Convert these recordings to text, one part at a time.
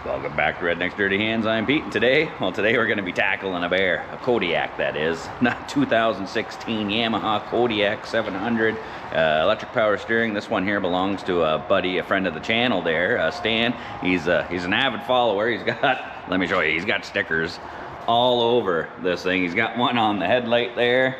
Welcome back to Redneck's Dirty Hands. I'm Pete, and today we're going to be tackling a bear, a Kodiak that is, not 2016 Yamaha Kodiak 700, electric power steering. This one here belongs to a buddy, a friend of the channel there, Stan. He's an avid follower. He's got, let me show you, he's got stickers all over this thing. He's got one on the headlight there.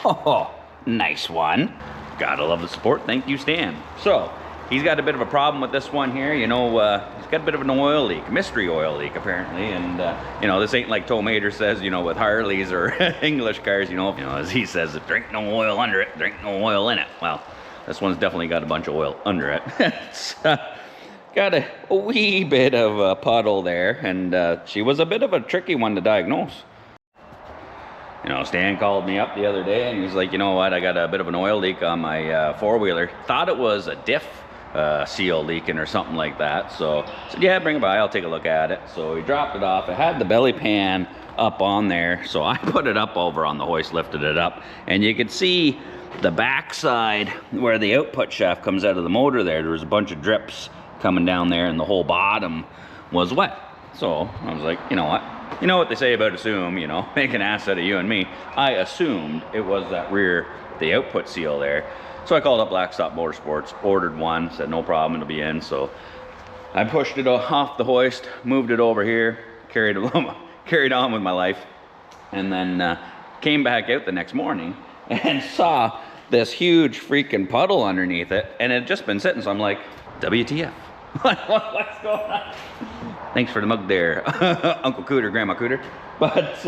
Oh, nice one. Gotta love the support. Thank you, Stan. So, he's got a bit of a problem with this one here. You know, he's got a bit of an oil leak, a mystery oil leak apparently. And, you know, this ain't like Tow Mater says, you know, with Harleys or English cars, you know, as he says, there ain't no oil under it, there ain't no oil in it. Well, this one's definitely got a bunch of oil under it. It's got a wee bit of a puddle there, and she was a bit of a tricky one to diagnose. You know, Stan called me up the other day and he's like, you know what, I got a bit of an oil leak on my four-wheeler. Thought it was a diff seal leaking or something like that. So I said, yeah, bring it by, I'll take a look at it. So he dropped it off. It had the belly pan up on there. So I put it up over on the hoist, lifted it up, and you could see the backside where the output shaft comes out of the motor there. There was a bunch of drips coming down there and the whole bottom was wet. So I was like, you know what? You know what they say about assume, you know, make an ass out of you and me. I assumed it was that rear, the output seal there. So I called up Blackstop Motorsports, ordered one, said no problem, it'll be in. So I pushed it off the hoist, moved it over here, carried on with my life, and then came back out the next morning and saw this huge freaking puddle underneath it, and it had just been sitting. So I'm like, WTF? What's going on? Thanks for the mug there, Uncle Cooter, Grandma Cooter. But it's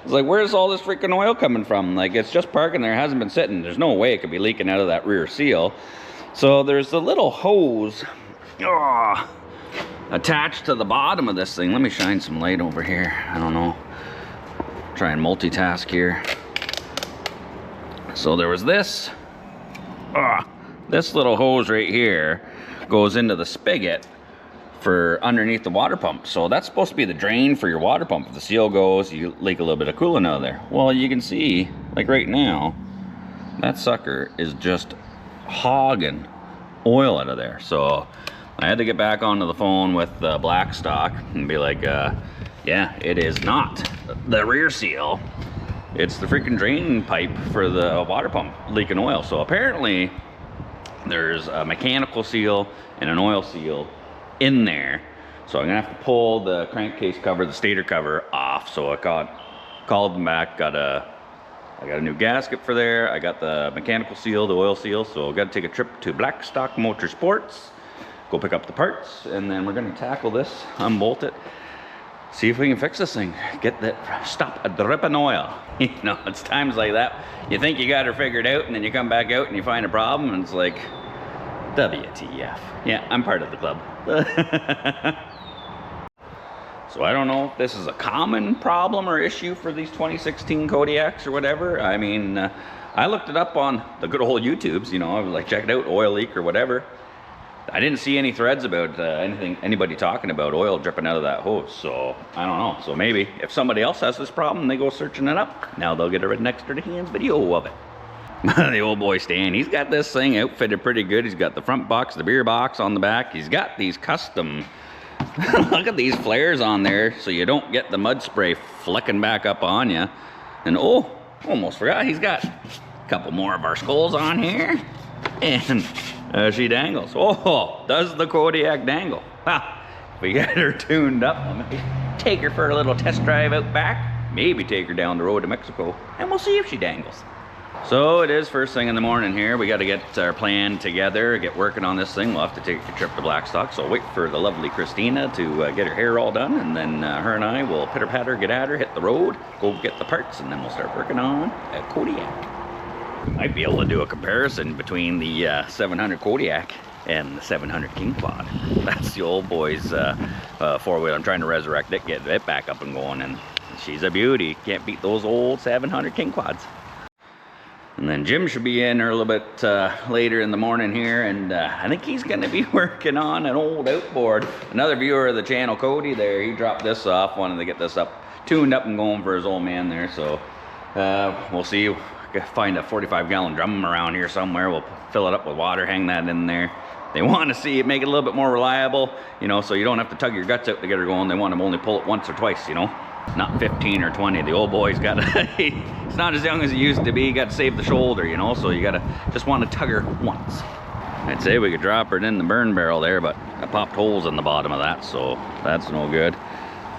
like, where's all this freaking oil coming from? Like, it's just parking there, hasn't been sitting. There's no way it could be leaking out of that rear seal. So there's a little hose attached to the bottom of this thing. Let me shine some light over here. I don't know. Try and multitask here. So there was this little hose right here goes into the spigot for underneath the water pump. So that's supposed to be the drain for your water pump. If the seal goes, you leak a little bit of coolant out of there. Well, you can see, like right now, that sucker is just hogging oil out of there. So I had to get back onto the phone with Blackstock and be like, yeah, it is not the rear seal. It's the freaking drain pipe for the water pump leaking oil. So apparently there's a mechanical seal and an oil seal in there. So I'm gonna have to pull the crankcase cover, the stator cover off. So I called them back, I got a new gasket for there. I got the mechanical seal, the oil seal. So I got to take a trip to Blackstock Motorsports, go pick up the parts, and then we're gonna tackle this, unbolt it, see if we can fix this thing, get that, stop a dripping oil. You know, it's times like that, you think you got her figured out, and then you come back out and you find a problem, and it's like, WTF. Yeah, I'm part of the club. So I don't know if this is a common problem or issue for these 2016 Kodiaks or whatever. I mean, I looked it up on the good old YouTubes, you know, I was like, check it out, oil leak or whatever. I didn't see any threads about anybody talking about oil dripping out of that hose, so I don't know. So maybe if somebody else has this problem, they go searching it up. Now they'll get a Redneck's Dirty Hands video of it. The old boy Stan, he's got this thing outfitted pretty good. He's got the front box, the beer box on the back. He's got these custom, look at these flares on there so you don't get the mud spray flicking back up on you. And oh, almost forgot, he's got a couple more of our skulls on here. And she dangles. Oh, does the Kodiak dangle? Well, if we get her tuned up, I'll maybe take her for a little test drive out back. Maybe take her down the road to Mexico, and we'll see if she dangles. So it is first thing in the morning here. We got to get our plan together, get working on this thing. We'll have to take a trip to Blackstock. So I'll wait for the lovely Christina to get her hair all done, and then her and I will pitter-patter, get at her, hit the road, go get the parts, and then we'll start working on a Kodiak. Might be able to do a comparison between the 700 Kodiak and the 700 King Quad. That's the old boy's four-wheel. I'm trying to resurrect it, get it back up and going, and she's a beauty. Can't beat those old 700 King Quads. And then Jim should be in a little bit later in the morning here, and I think he's going to be working on an old outboard. Another viewer of the channel, Cody, there, he dropped this off, wanted to get this up, tuned up and going for his old man there. So we'll see. Find a 45-gallon drum around here somewhere. We'll fill it up with water, hang that in there, They want to see it, make it a little bit more reliable, you know, so you don't have to tug your guts out to get her going. They want to only pull it once or twice, you know, not 15 or 20. The old boy's got to, it's not as young as he used to be. You got to save the shoulder, you know, so you got to just want to tug her once. I'd say we could drop her in the burn barrel there, but I popped holes in the bottom of that, so that's no good.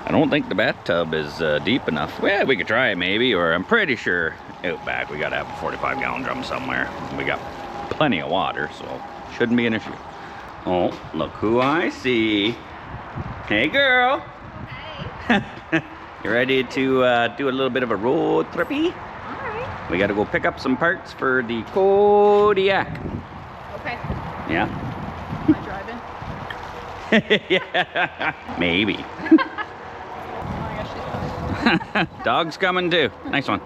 I don't think the bathtub is deep enough. Well, we could try it maybe, or I'm pretty sure out back we got to have a 45-gallon drum somewhere. We got plenty of water, so shouldn't be an issue. Oh, look who I see. Hey, girl. Hey. You ready to do a little bit of a road trippy? All right. We got to go pick up some parts for the Kodiak. Okay. Yeah. Am I driving? Yeah, maybe. Oh, I guess she does. Dog's coming too. Nice one.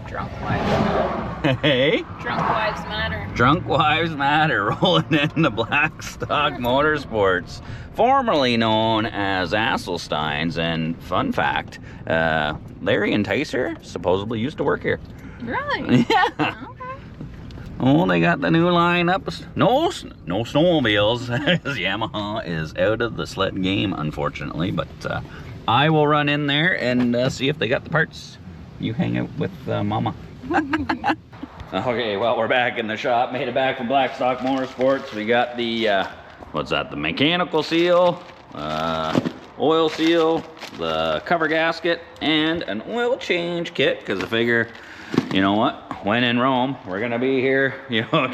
Drunk wives. Hey. Drunk wives matter. Drunk Wives Matter, rolling in the Blackstock Motorsports, formerly known as Asselstein's. And fun fact, Larry and Tyser supposedly used to work here. Really? Yeah. Okay. Oh, they got the new lineup. No snowmobiles. Yamaha is out of the sled game, unfortunately. But I will run in there and see if they got the parts. You hang out with Mama. Okay, well, we're back in the shop. Made it back from Blackstock Motorsports. We got the, what's that? The mechanical seal, oil seal, the cover gasket, and an oil change kit. Because I figure, you know what? When in Rome, we're gonna be here, you know,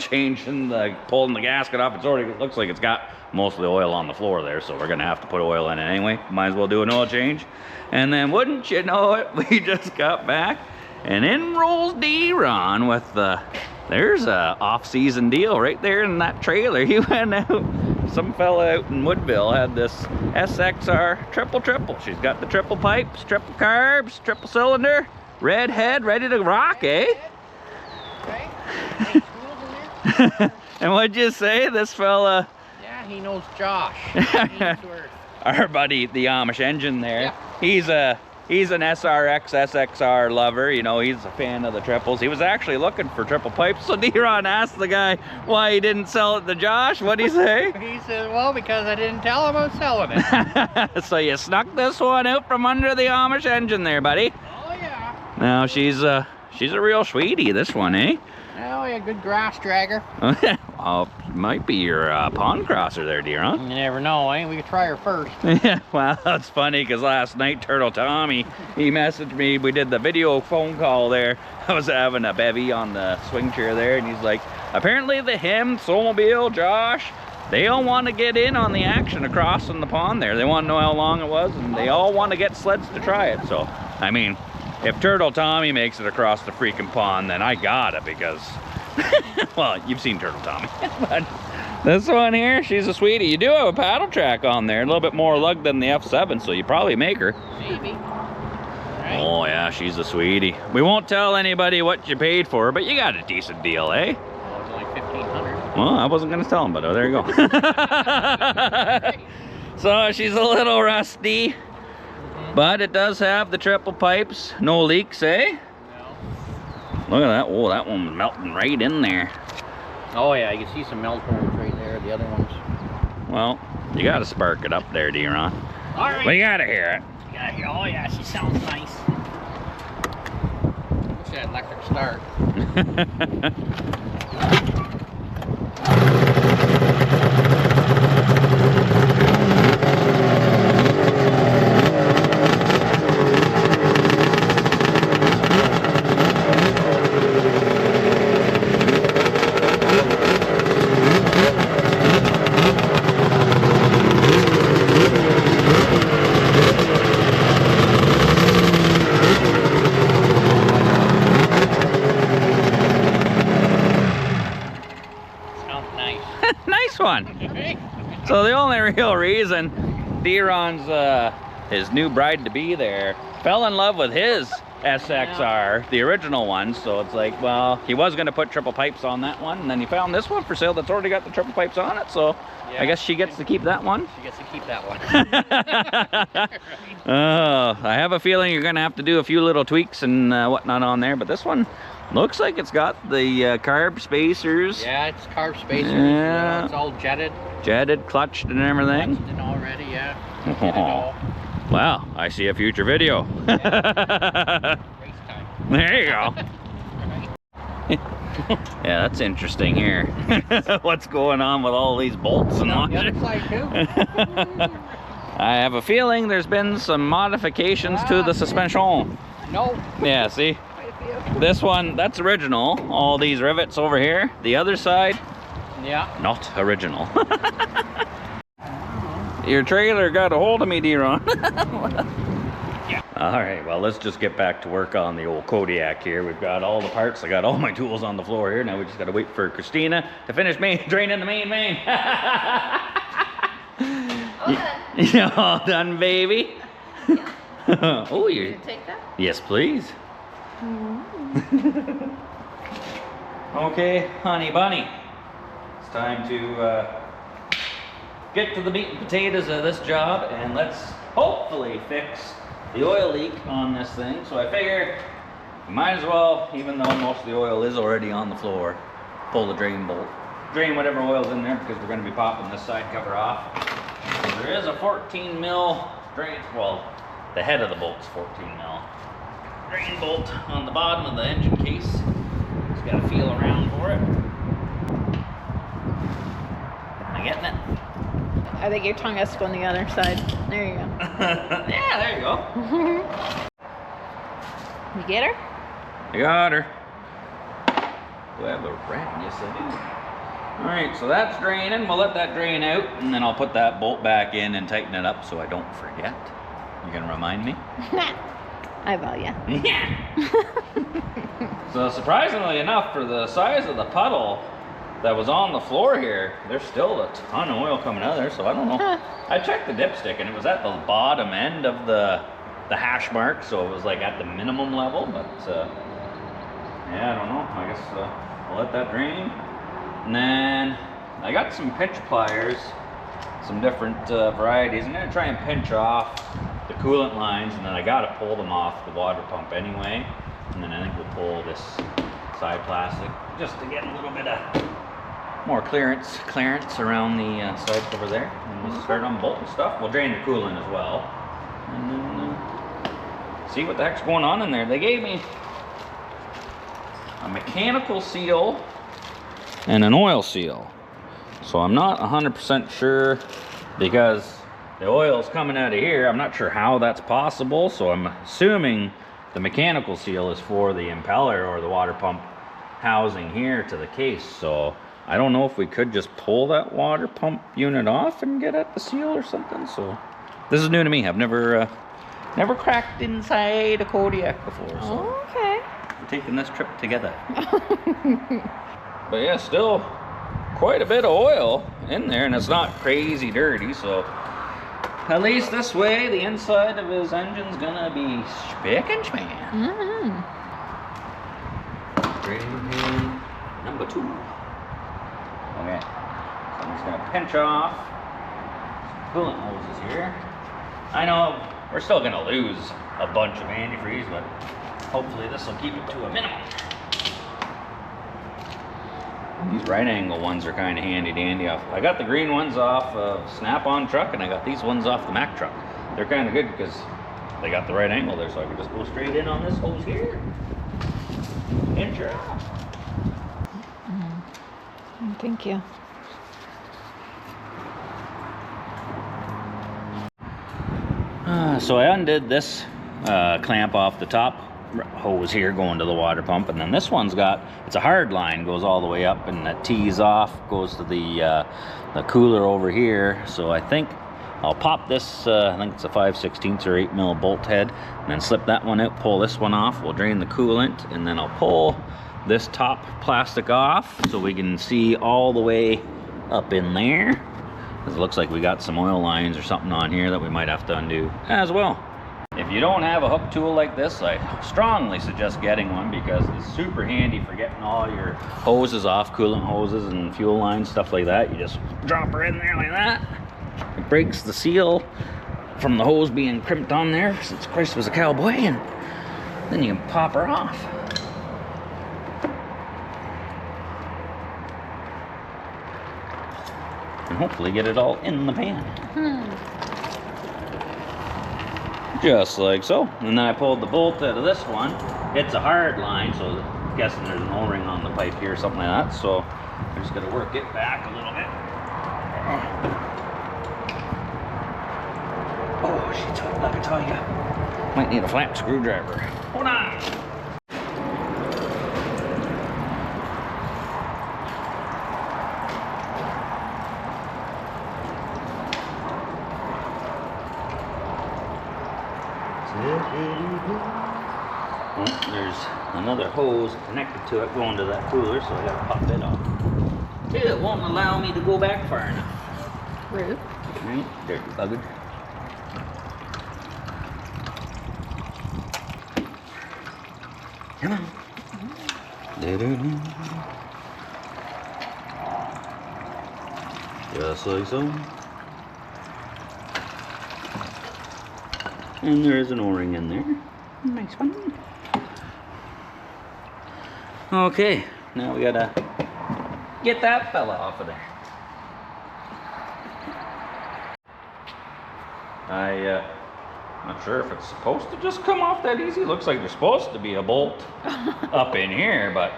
pulling the gasket off. It's already, it looks like it's got most of the oil on the floor there, so we're gonna have to put oil in it anyway. Might as well do an oil change. And then wouldn't you know it, we just got back, and in rolls D-Ron with there's a off-season deal right there in that trailer. He went out, some fella out in Woodville had this SXR triple. She's got the triple pipes, triple carbs, triple cylinder, red head, ready to rock, eh? Okay. And what'd you say, this fella? Yeah, he knows Josh. Ainsworth. Our buddy, the Amish engine there. Yeah. He's an SRX, SXR lover. You know, he's a fan of the triples. He was actually looking for triple pipes. So D-Ron asked the guy why he didn't sell it to Josh. What'd he say? He said, well, because I didn't tell him I was selling it. So you snuck this one out from under the Amish engine there, buddy. Oh, yeah. Now she's a real sweetie, this one, eh? Oh, yeah, good grass dragger. Well, might be your pond crosser there, D-Ron. You never know, eh? We could try her first. Yeah, well, that's funny because last night Turtle Tommy, he messaged me. We did the video phone call there. I was having a bevy on the swing chair there, and he's like, apparently him, Soulmobile, Josh, they all want to get in on the action across in the pond there. They want to know how long it was, and they all want to get sleds to try it. So, I mean, if Turtle Tommy makes it across the freaking pond, then I got it because, well, you've seen Turtle Tommy. But this one here, she's a sweetie. You do have a paddle track on there, a little bit more lug than the F7, so you probably make her. Maybe. Right. Oh yeah, she's a sweetie. We won't tell anybody what you paid for her, but you got a decent deal, eh? Oh, it's only $1,500. Well, I wasn't gonna tell them, but there you go. So she's a little rusty, but it does have the triple pipes, no leaks, eh? No. Look at that. Oh, that one was melting right in there. Oh, yeah, you can see some melt holes right there, the other ones. Well, you gotta spark it up there, D-Ron. All right. We gotta hear it. Yeah, oh, yeah, she sounds nice. What's that electric start? Nice one. So the only real reason D-Ron's his new bride-to-be there fell in love with his SXR, the original one. So it's like, well, he was going to put triple pipes on that one, and then he found this one for sale that's already got the triple pipes on it. So Yeah. I guess she gets to keep that one. She gets to keep that one. Oh, I have a feeling you're going to have to do a few little tweaks and whatnot on there, but this one looks like it's got the carb spacers. Yeah, it's carb spacers. Yeah. It's all jetted. Jetted, clutched, and everything. Clutched and already, yeah. Oh. Did it all. Wow, I see a future video. Yeah. Race time. There you go. Right. Yeah, that's interesting here. What's going on with all these bolts and On the other washers? side too. I have a feeling there's been some modifications to the suspension. No. Yeah, see? Quite a few. This one, that's original. All these rivets over here. The other side, Yeah. not original. Your trailer got a hold of me, D-Ron. Yeah. All right, well, let's just get back to work on the old Kodiak here. We've got all the parts. I got all my tools on the floor here. Now we just got to wait for Christina to finish draining the main vein. All done. You all done, baby? Yeah. Oh, You you. can take that. Yes, please. Okay, honey bunny. It's time to get to the meat and potatoes of this job, and let's hopefully fix the oil leak on this thing. So I figure might as well, even though most of the oil is already on the floor, pull the drain bolt, drain whatever oil's in there, because we're going to be popping this side cover off. So there is a 14 mil drain, well, the head of the bolt's 14 mil drain bolt on the bottom of the engine case. Just got to feel around for it. Am I getting it? I think your tongue has to go on the other side. There you go. Yeah, there you go. You get her? I got her. Do I have the ram? Yes, I do. All right, so that's draining. We'll let that drain out, and then I'll put that bolt back in and tighten it up so I don't forget. You gonna remind me? I will, yeah. Yeah. So surprisingly enough, for the size of the puddle that was on the floor here, there's still a ton of oil coming out of there, so I don't know. Huh. I checked the dipstick and it was at the bottom end of the hash mark, so it was like at the minimum level, but yeah, I don't know. I guess I'll let that drain. And then I got some pinch pliers, some different varieties. I'm gonna try and pinch off the coolant lines, and then I gotta pull them off the water pump anyway. And then I think we'll pull this side plastic just to get a little bit of more clearance around the side cover there. And we'll start on bolting stuff. We'll drain the coolant as well, and then see what the heck's going on in there. They gave me a mechanical seal and an oil seal, so I'm not 100% sure, because the oil's coming out of here. I'm not sure how that's possible, so I'm assuming the mechanical seal is for the impeller or the water pump housing here to the case. So I don't know if we could just pull that water pump unit off and get at the seal or something. So this is new to me. I've never cracked inside a Kodiak before, so Okay. we're taking this trip together. But yeah, still quite a bit of oil in there, and it's not crazy dirty, so at least this way the inside of his engine's gonna be spick and span. Mm-hmm. Drain pan number 2. Okay, so I'm just gonna pinch off coolant hoses here. I know we're still gonna lose a bunch of antifreeze, but hopefully this will keep it to a minimum. These right angle ones are kind of handy dandy. I got the green ones off of Snap-on truck, and I got these ones off the Mack truck. They're kind of good because they got the right angle there, so I can just go straight in on this hose here. Pinch her off. Thank you. So I undid this clamp off the top hose here going to the water pump, and then this one's got, it's a hard line, goes all the way up, and that tees off, goes to the cooler over here. So I think I'll pop this, I think it's a 5/16 or 8 mil bolt head, and then slip that one out, pull this one off. We'll drain the coolant, and then I'll pull this top plastic off so we can see all the way up in there, because it looks like we got some oil lines or something on here that we might have to undo as well. If you don't have a hook tool like this, I strongly suggest getting one because it's super handy for getting all your hoses off, coolant hoses and fuel lines, stuff like that. You just drop her in there like that. It breaks the seal from the hose being crimped on there since Christ was a cowboy, and then you can pop her off. And hopefully get it all in the pan. Just like so. And then I pulled the bolt out of this one. It's a hard line, so I'm guessing there's an O-ring on the pipe here or something like that. So I'm just gonna work it back a little bit. Oh, she's hooked like a tiger. Might need a flat screwdriver. Hold on. Well, there's another hose connected to it going to that cooler, so I gotta pop it off. It won't allow me to go back far enough. Rude. Right, dirty bugger. Come on. Just like so. And there is an O-ring in there. Nice one. Okay, now we gotta get that fella off of there. Not sure if it's supposed to just come off that easy. Looks like there's supposed to be a bolt up in here, but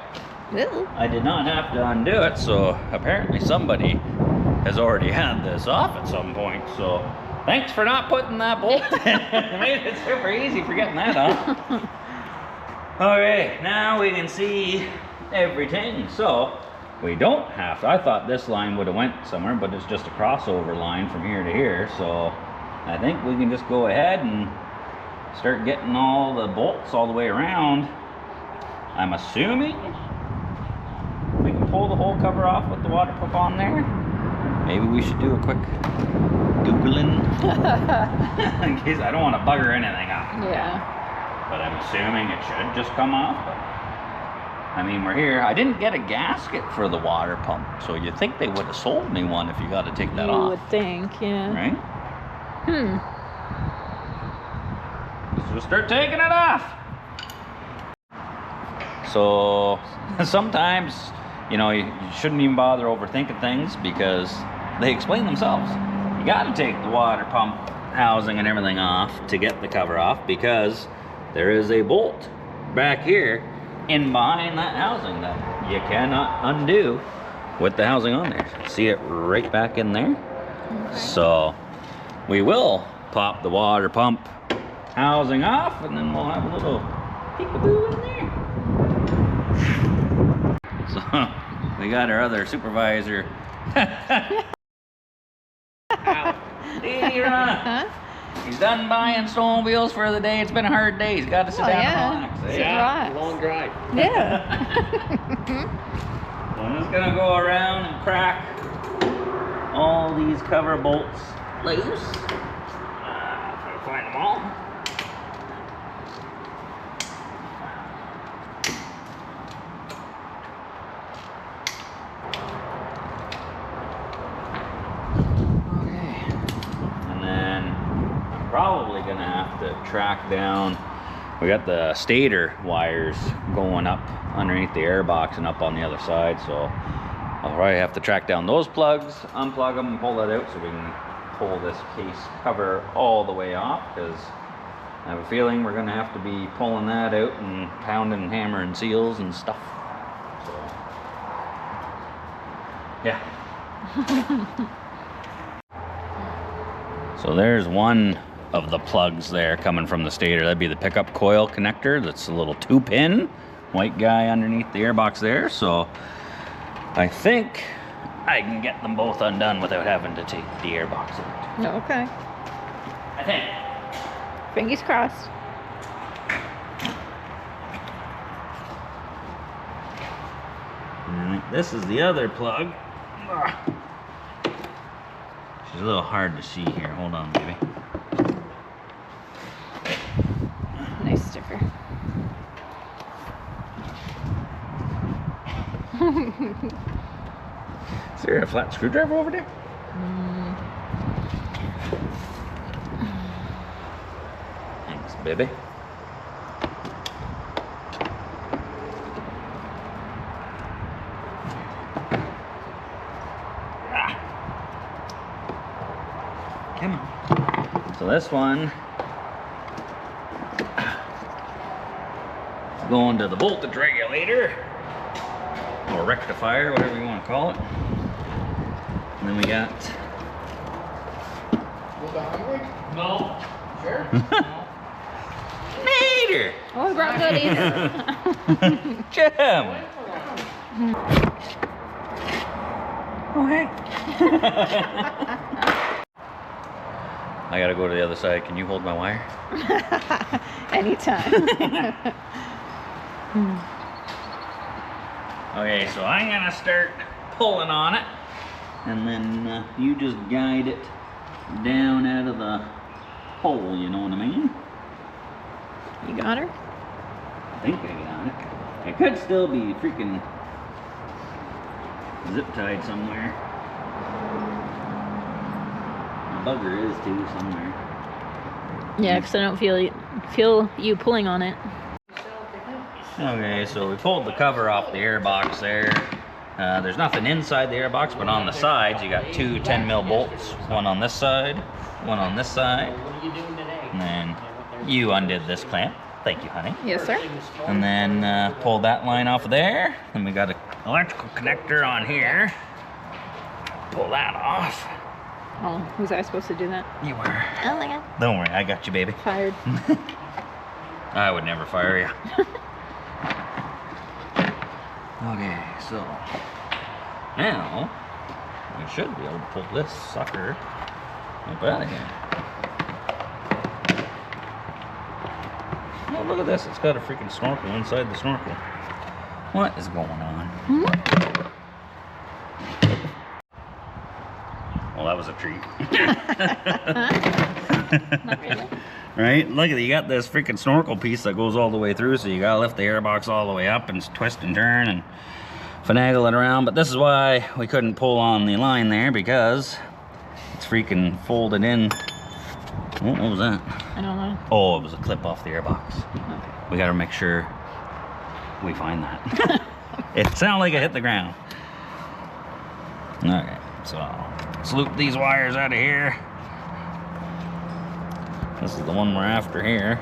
I did not have to undo it, so apparently somebody has already had this off at some point, so thanks for not putting that bolt in. It made it super easy for getting that off. Okay, now we can see everything. So we don't have to. I thought this line would have went somewhere, but it's just a crossover line from here to here. So I think we can just go ahead and start getting all the bolts all the way around. I'm assuming we can pull the whole cover off with the water pump on there. Maybe we should do a quick Googling in case I don't want to bugger anything up. Yeah. But I'm assuming it should just come off. But, I mean, we're here. I didn't get a gasket for the water pump, so you'd think they would have sold me one if you got to take that off. You would think, yeah. Right? So we'll start taking it off. So sometimes, you know, you shouldn't even bother overthinking things because they explain themselves. You got to take the water pump housing and everything off to get the cover off because there is a bolt back here in behind that housing that you cannot undo with the housing on there. See it right back in there? Okay. So we will pop the water pump housing off and then we'll have a little peekaboo in there. So we got our other supervisor. He's done buying snowmobiles for the day. It's been a hard day. He's got to sit down and relax. Eh? Yeah, long drive. Yeah. I'm just gonna go around and crack all these cover bolts loose. Try to find them all. Probably gonna have to track down. We got the stator wires going up underneath the airbox and up on the other side, so I'll probably have to track down those plugs, unplug them, and pull that out so we can pull this case cover all the way off, because I have a feeling we're gonna have to be pulling that out and pounding and hammering seals and stuff. So yeah. So there's one of the plugs there coming from the stator. That'd be the pickup coil connector. That's a little 2-pin white guy underneath the airbox there. So I think I can get them both undone without having to take the airbox out. Okay. I think. Fingers crossed. And this is the other plug. She's a little hard to see here. Hold on, baby. Is there a flat screwdriver over there? Thanks, baby. Come on. So this one is going to the voltage regulator or rectifier, whatever you want to call it. And then we got. No. Sure. Later. Oh, we brought goodies. Jim. Oh hey. I gotta go to the other side. Can you hold my wire? Anytime. Okay, so I'm gonna start pulling on it, and then you just guide it down out of the hole, you know what I mean? You got her? I think I got it. It could still be freaking zip tied somewhere. The bugger is too somewhere. Yeah, because I don't feel you pulling on it. Okay, so we pulled the cover off the air box there. There's nothing inside the air box, but on the sides you got two 10 mil bolts. One on this side, one on this side. And then you undid this clamp. Thank you, honey. Yes, sir. And then pulled that line off of there. Then we got an electrical connector on here. Pull that off. Oh, was I supposed to do that? You were. Oh my god. Don't worry, I got you, baby. Tired. I would never fire you. Okay, so now we should be able to pull this sucker up out of here. Oh, look at this. It's got a freaking snorkel inside the snorkel. What is going on? Well, that was a treat. Not really. Right? Look at it. You got this freaking snorkel piece that goes all the way through, so you gotta lift the airbox all the way up and twist and turn and finagle it around. But this is why we couldn't pull on the line there, because it's freaking folded in. Oh, what was that? I don't know. Oh, it was a clip off the airbox. Okay. We gotta make sure we find that. It sounded like it hit the ground. Okay, so let's loop these wires out of here. This is the one we're after here.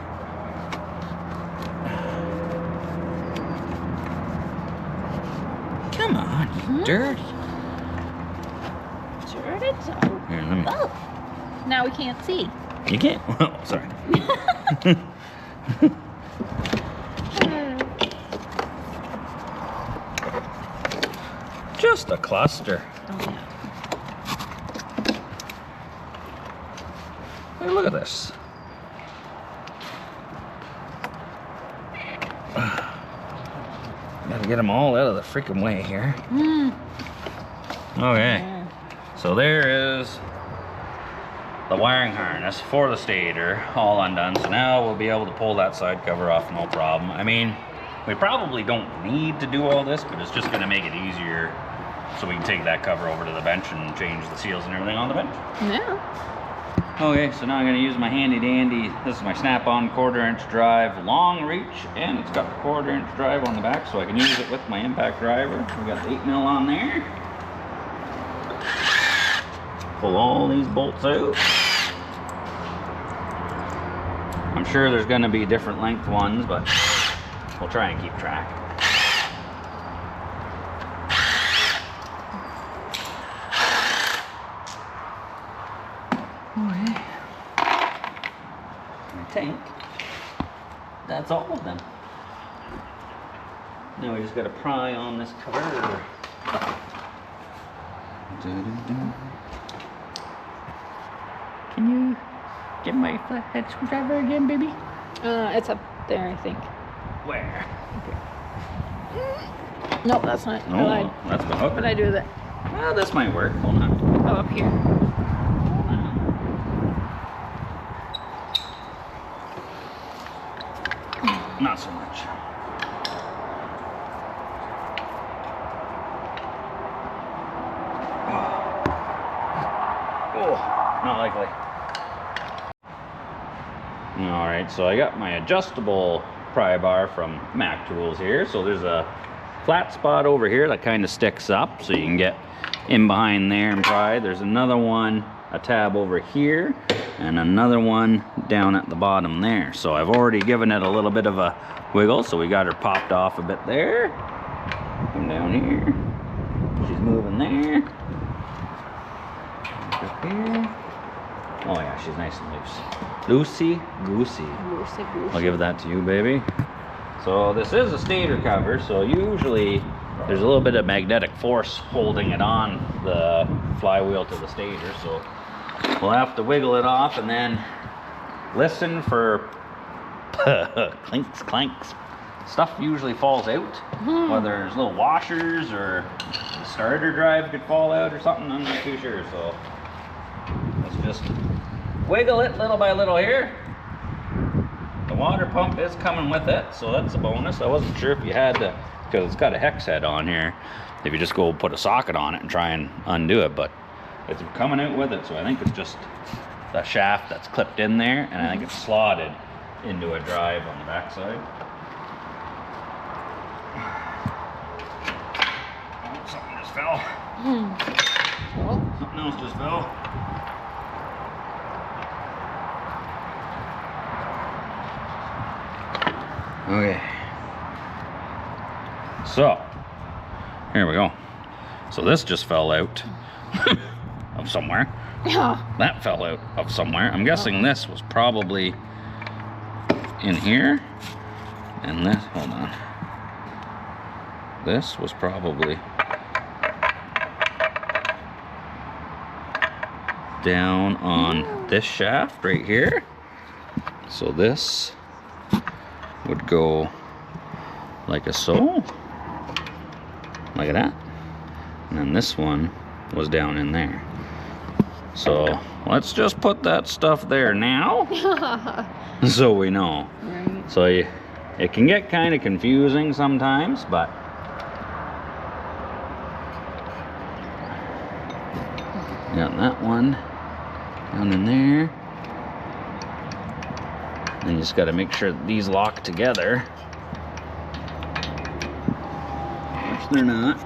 Come on, you dirty. Sure it is. Here, let me. Oh, now we can't see. You can't. Oh, sorry. Just a cluster. Oh, yeah. Hey, look at this. Gotta get them all out of the freaking way here. Okay. Yeah. So there is the wiring harness for the stator all undone. So now we'll be able to pull that side cover off, no problem. I mean, we probably don't need to do all this, but it's just gonna make it easier so we can take that cover over to the bench and change the seals and everything on the bench. Yeah. Okay, so now I'm gonna use my handy dandy, this is my snap-on 1/4" drive long reach, and it's got the 1/4" drive on the back, so I can use it with my impact driver. We got the 8 mil on there. Pull all these bolts out. I'm sure there's gonna be different length ones, but we'll try and keep track. Okay. I think that's all of them. Now we just gotta pry on this cover. Can you get my flathead screwdriver again, baby? It's up there, I think. Where? Nope, that's not. I Oh, lied. that's the hook. What did I do with it? Well, this might work. Hold on. Oh, up here. Not so much. Oh, not likely. All right, so I got my adjustable pry bar from Mac Tools here. So there's a flat spot over here that kind of sticks up, so you can get in behind there and pry. There's another one, a tab over here, and another one down at the bottom there. So I've already given it a little bit of a wiggle, so we got her popped off a bit there. Come down here. She's moving there. Up here. Oh yeah, she's nice and loose. Loosey goosey. Loosey goosey. I'll give that to you, baby. So this is a stator cover, so usually there's a little bit of magnetic force holding it on the flywheel to the stator, so we'll have to wiggle it off and then listen for clinks, clanks. Stuff usually falls out, whether there's little washers or the starter drive could fall out or something, I'm not too sure, so let's just wiggle it little by little here. The water pump is coming with it, so that's a bonus. I wasn't sure if you had to, because it's got a hex head on here, if you just go put a socket on it and try and undo it, but it's coming out with it, so I think it's just the shaft that's clipped in there, and I think it's slotted into a drive on the backside. Oh, something just fell. Something else just fell. Okay. So, here we go. So this just fell out of somewhere. Yeah. That fell out of somewhere. I'm guessing this was probably in here. And this, hold on. This was probably down on this shaft right here. So this would go like a so, like that, and then this one was down in there. So let's just put that stuff there now, so we know. Right. So it can get kind of confusing sometimes, but got that one down in there. And you just got to make sure that these lock together, which they're not.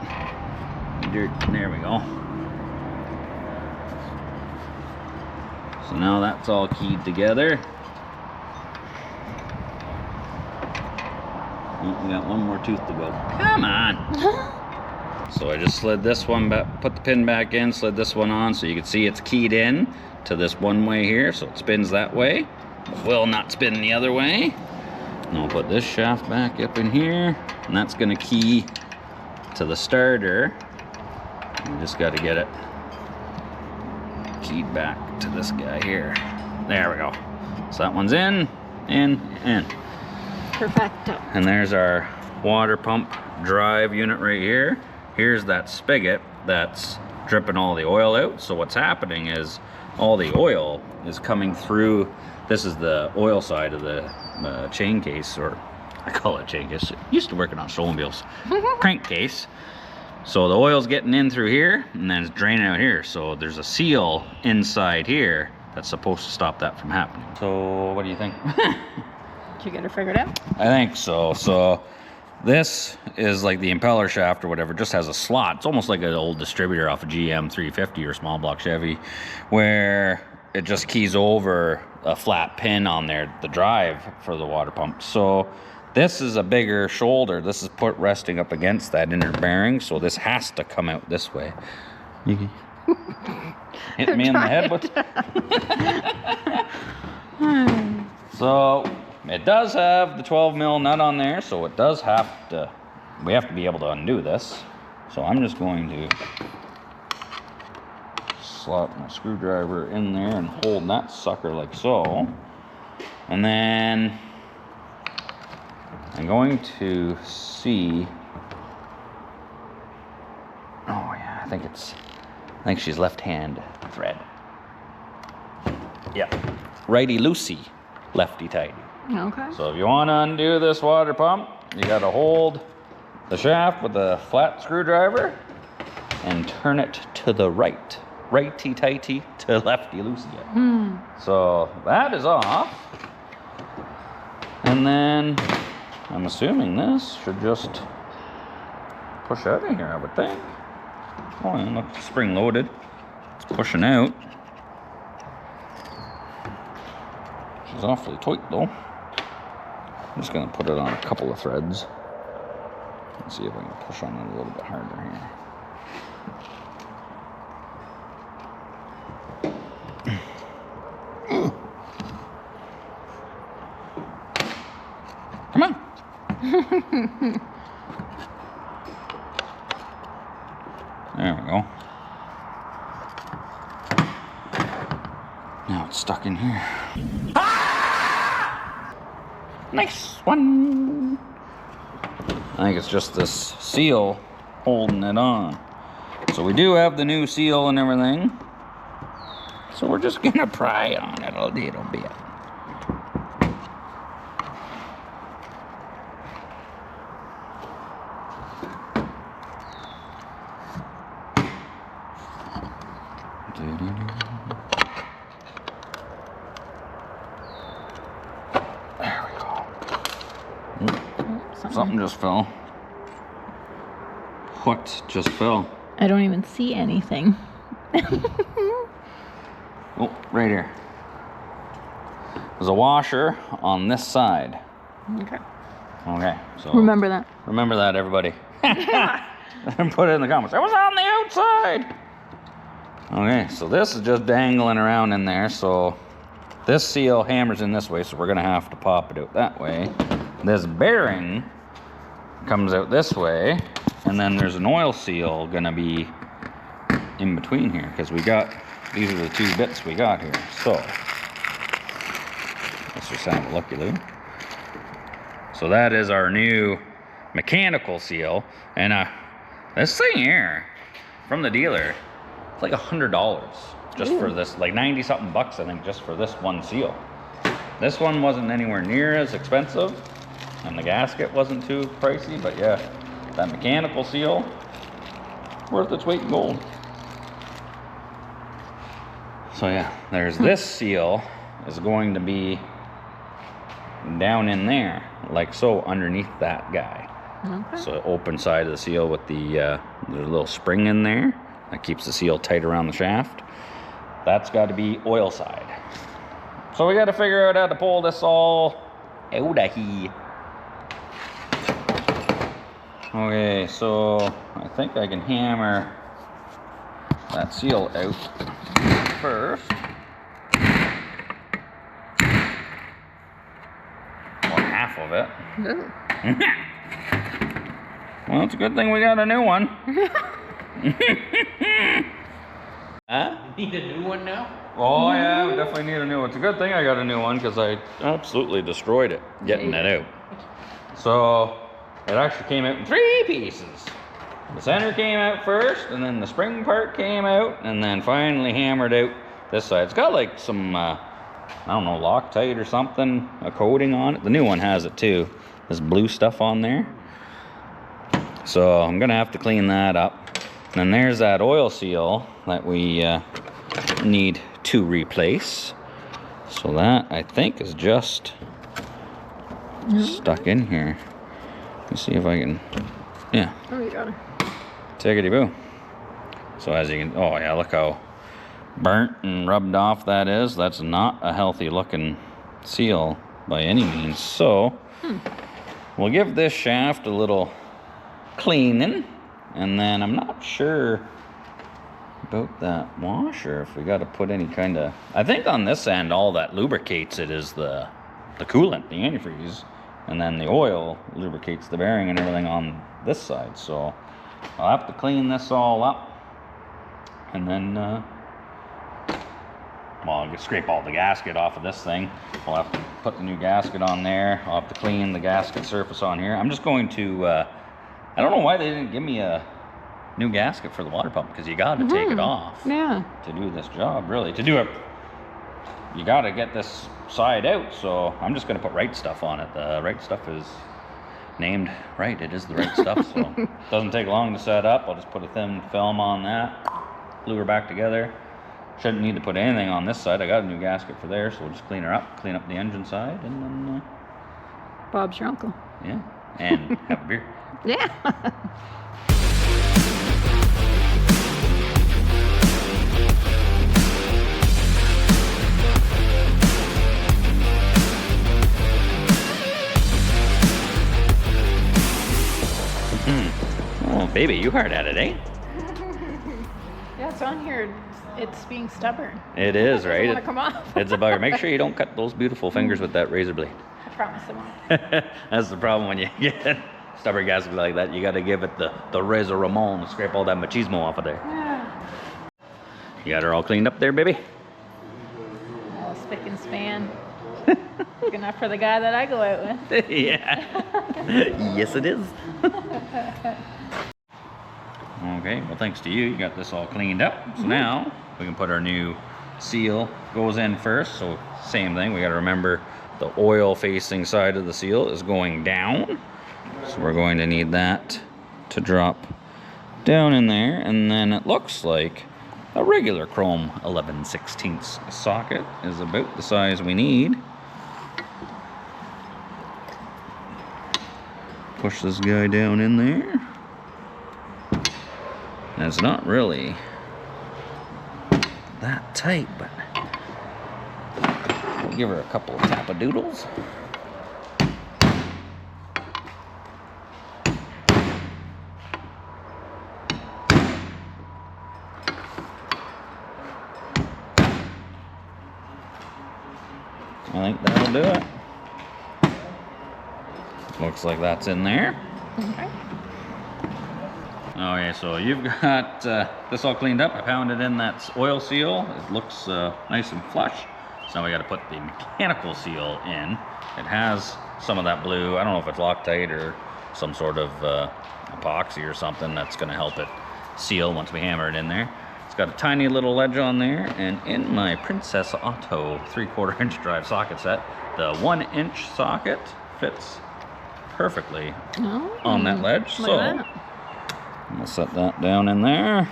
There we go. So now that's all keyed together. Oh, we got one more tooth to go. Come on. So I just slid this one back, put the pin back in, slid this one on, so you can see it's keyed in to this one way here, so it spins that way. Will not spin the other way. And I'll put this shaft back up in here, and that's going to key to the starter. You just got to get it keyed back to this guy here. There we go. So that one's in. Perfecto. And there's our water pump drive unit right here. Here's that spigot that's dripping all the oil out. So what's happening is all the oil is coming through. This is the oil side of the chain case, or I call it chain case. Used to working on snowmobiles. Crankcase. So the oil's getting in through here, and then it's draining out here. So there's a seal inside here that's supposed to stop that from happening. So what do you think? Did you get it figured out? I think so. So this is like the impeller shaft or whatever, just has a slot. It's almost like an old distributor off a GM 350 or small block Chevy, where it just keys over a flat pin on there, the drive for the water pump. So this is a bigger shoulder. This is put resting up against that inner bearing, so this has to come out this way. You hit me in the head with. So it does have the 12 mil nut on there, so it does have to. We have to be able to undo this. So I'm just going to slot my screwdriver in there and hold that sucker like so. And then I'm going to see. Oh yeah, I think she's left hand thread. Yeah, righty loosey, lefty tighty. Okay. So if you want to undo this water pump, you got to hold the shaft with a flat screwdriver and turn it to the right. Righty-tighty to lefty loosey it. So that is off. And then I'm assuming this should just push out of here, I would think. Oh, and look, spring loaded. It's pushing out. She's awfully tight though. I'm just gonna put it on a couple of threads. Let's see if I can push on it a little bit harder here. Come on. There we go. Now it's stuck in here. Ah! Nice one. I think it's just this seal holding it on. So we do have the new seal and everything. So we're just gonna pry on it a little bit. There we go. Something just fell. What just fell? I don't even see anything. Oh, right here. There's a washer on this side. Okay. Okay, so Remember that. remember that, everybody. And put it in the comments. It was on the outside. Okay, so this is just dangling around in there. So this seal hammers in this way, so we're gonna have to pop it out that way. This bearing comes out this way, and then there's an oil seal gonna be in between here, because we got, these are the two bits we got here. So let's just have a looky-loo. So that is our new mechanical seal, and this thing here from the dealer, it's like $100 just for this, like 90 something bucks I think, just for this one seal. This one wasn't anywhere near as expensive, and the gasket wasn't too pricey, but yeah, that mechanical seal, worth its weight in gold. So yeah, there's this seal is going to be down in there, like so, underneath that guy. Okay. So open side of the seal with the little spring in there that keeps the seal tight around the shaft. That's got to be oil side. So we got to figure out how to pull this all out of here. Okay, so I think I can hammer that seal out first. Or half of it. Ooh. Well, it's a good thing we got a new one. Huh? Need a new one now? Oh yeah, we definitely need a new one. It's a good thing I got a new one, because I absolutely destroyed it getting it out. So it actually came out in 3 pieces. The center came out first, and then the spring part came out, and then finally hammered out this side. It's got like some, I don't know, Loctite or something, a coating on it. The new one has it too. This blue stuff on there. So I'm gonna have to clean that up. And then there's that oil seal that we need to replace. So that, I think, is just stuck in here. Let me see if I can, yeah. Oh, you got it. Tickety boo. So as you can, oh yeah, look how burnt and rubbed off that is. That's not a healthy looking seal by any means. So we'll give this shaft a little cleaning, and then I'm not sure about that washer, if we got to put any kind of, I think on this end all that lubricates it is the coolant, the antifreeze, and then the oil lubricates the bearing and everything on this side. So I'll have to clean this all up, and then well, I'll just scrape all the gasket off of this thing. We'll have to put the new gasket on there. I'll have to clean the gasket surface on here. I'm just going to I don't know why they didn't give me a new gasket for the water pump, because you got to take it off Yeah. to do this job, really. To do it, you got to get this side out. So I'm just going to put right stuff on it. The right stuff is named right. It is the right stuff, so it doesn't take long to set up. I'll just put a thin film on that, glue her back together, Shouldn't need to put anything on this side. I got a new gasket for there, so we'll just clean her up, clean up the engine side, and then, Bob's your uncle. yeah, and have a beer. Yeah. Oh, baby, you hard at it, eh? Yeah, it's on here. It's being stubborn. It is, It right? doesn't want to come off. It's a bugger. Make sure you don't cut those beautiful fingers with that razor blade. I promise I won't. That's the problem when you get stubborn gaskets like that. You got to give it the razor Ramon to scrape all that machismo off of there. Yeah. You got her all cleaned up there, baby? All spick and span. Good enough for the guy that I go out with. Yeah. Yes, it is. Okay, well, thanks to you, you got this all cleaned up. So now we can put our new seal. Goes in first, so same thing. We got to remember the oil facing side of the seal is going down. So we're going to need that to drop down in there. And then it looks like a regular chrome 11/16 socket is about the size we need. Push this guy down in there. And it's not really that tight, but we'll give her a couple of tap-a-doodles. I think that'll do it. Looks like that's in there. Okay. Okay, so you've got this all cleaned up. I pounded in that oil seal. It looks nice and flush. So now we got to put the mechanical seal in. It has some of that blue. I don't know if it's Loctite or some sort of epoxy or something that's going to help it seal once we hammer it in there. It's got a tiny little ledge on there, and in my Princess Auto 3/4 inch drive socket set, the 1-inch socket fits perfectly on that ledge. Look So at that. I'm gonna set that down in there.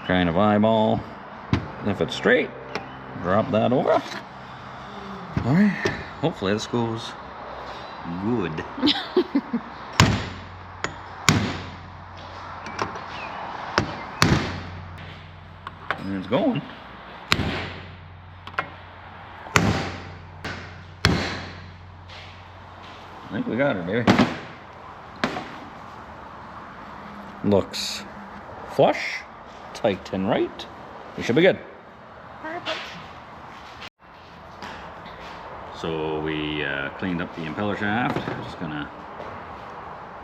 Kind of eyeball. If it's straight, drop that over. All right. Hopefully this goes good. And it's going. I think we got her, baby. Looks flush, tight and right. We should be good. Perfect. So we cleaned up the impeller shaft. I'm just gonna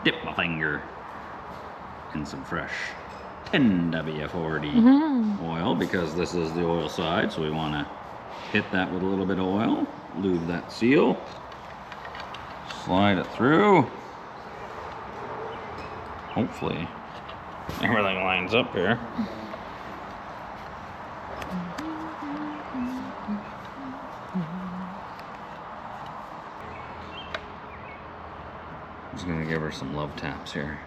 dip my finger in some fresh 10W40 oil because this is the oil side. So we want to hit that with a little bit of oil, lube that seal, slide it through. Hopefully everything lines up here. Just gonna give her some love taps here.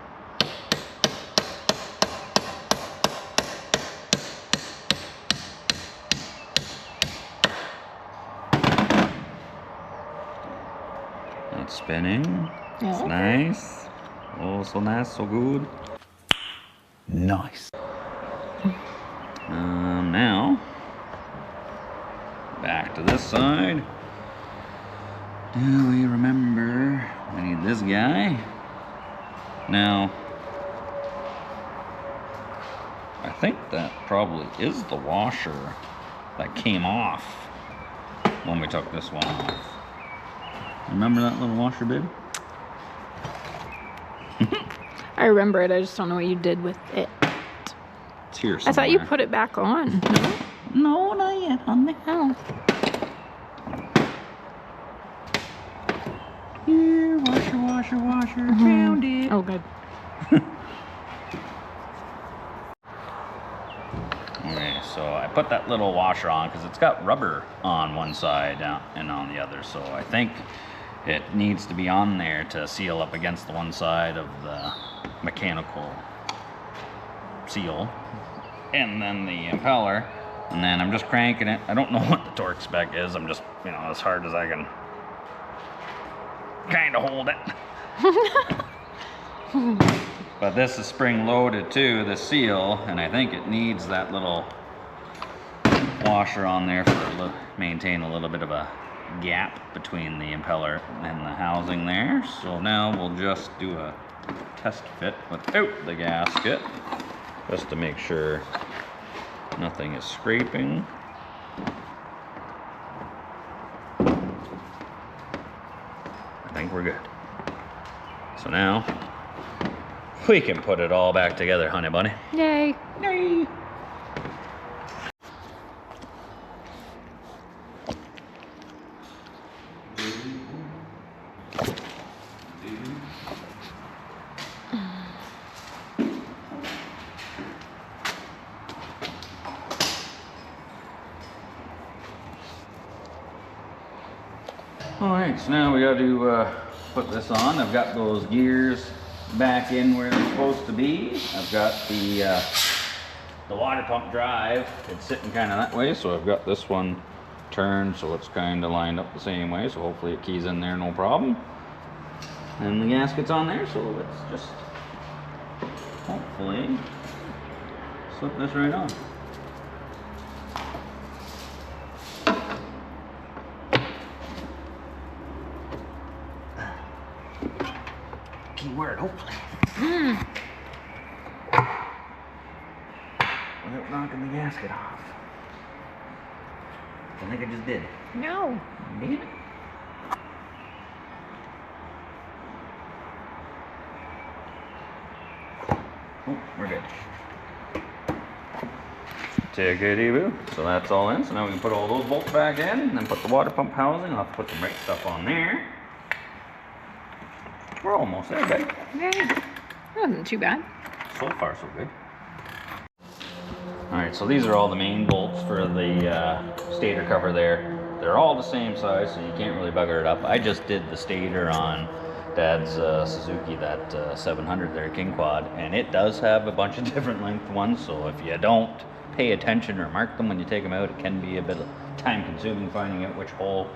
That's spinning. Yeah. It's nice. Oh, so nice, so good. Nice. Now, back to this side. Do we remember? We need this guy. Now, I think that probably is the washer that came off when we took this one off. Remember that little washer, babe? I remember it. I just don't know what you did with it. It's here I somewhere. thought you put it back on. No, not yet, on the Oh. Here, washer, found it. Oh, good. Okay, so I put that little washer on because it's got rubber on one side and on the other. So I think it needs to be on there to seal up against the one side of the mechanical seal. And then the impeller And then I'm just cranking it. I don't know what the torque spec is. I'm just, you know, as hard as I can kind of hold it. But this is spring loaded too, the seal, and I think it needs that little washer on there to maintain a little bit of a gap between the impeller and the housing there. So now we'll just do a test fit without the gasket, just to make sure nothing is scraping. I think we're good. So now we can put it all back together, honey bunny. Yay. Yay! Alright, so now we got to put this on. I've got those gears back in where they're supposed to be. I've got the water pump drive. It's sitting kind of that way, so I've got this one turned so it's kind of lined up the same way, so hopefully it keys in there no problem. And the gasket's on there, so let's just hopefully slip this right on. Keyword, hopefully. Without knocking the gasket off. I think I just did. No. Did it? Oh, we're good. Tickety-boo. So that's all in. So now we can put all those bolts back in and then put the water pump housing. I'll have to put the right stuff on there. We're almost there, babe. Yay. That wasn't too bad. So far, so good. Alright, so these are all the main bolts for the stator cover there. They're all the same size, so you can't really bugger it up. I just did the stator on Dad's Suzuki, that 700 there, King Quad, and it does have a bunch of different length ones, so if you don't pay attention or mark them when you take them out, it can be a bit time consuming finding out which hole,